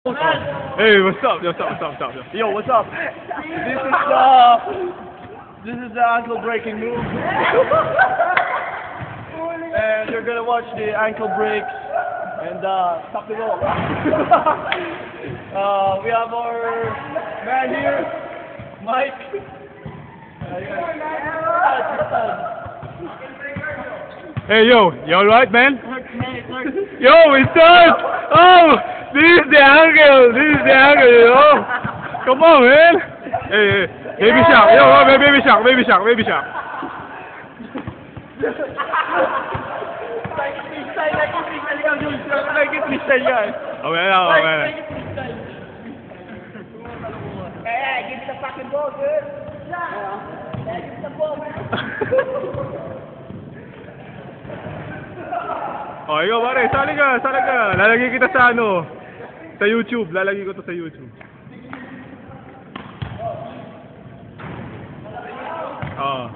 Hey, what's up? Yo, what's up? Yo, what's up? This is the ankle breaking move. And you're gonna watch the ankle breaks and stop the ball. We have our man here, Mike. Hey, yo, you alright, man? Yo, it's up! Oh, this is the angle, yo. Come on, man. Hey, baby shark, yo, baby shark. Okay, Hey, give me the fucking ball, dude. Yeah, give me the ball, man. Oh, ikaw pare, sali ka. Lalagay kita sa sa YouTube. Lalagay ko to sa YouTube. Oh.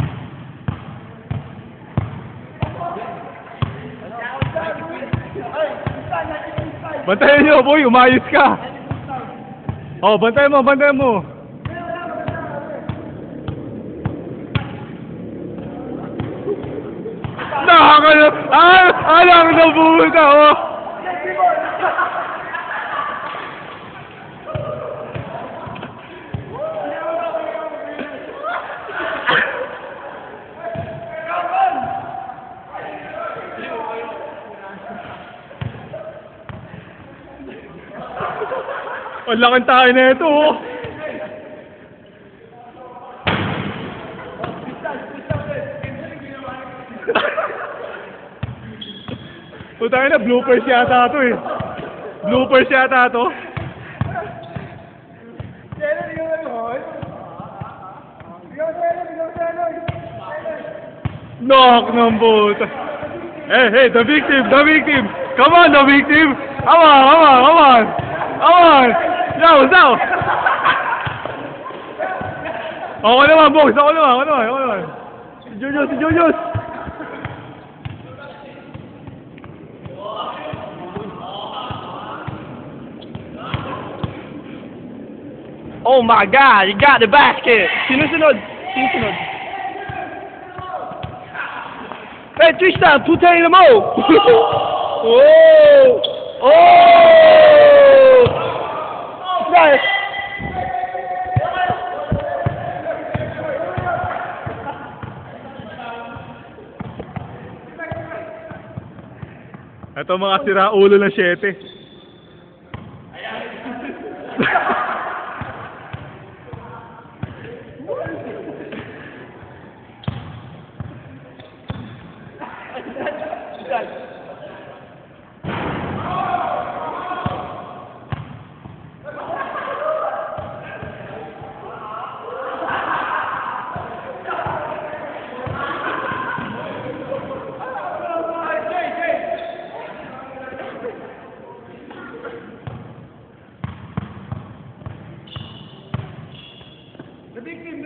Bantayan niyo, boy, umayos ka. Oh, bantayan mo. Alam na bumunta, oh. Ang laking tayo na ito, oh. Putangin na, bloopers yata to eh. Knock ng puta. Hey, the victim. Come on, the victim. Come on. Yo. Ako naman, boss. Ako naman. Si Julius. Oh my God, you got the basket. Sinusunod. Hey, Tristan, putahin mo. Oh! Nice. Ito mga siraulo ng 7. The victim.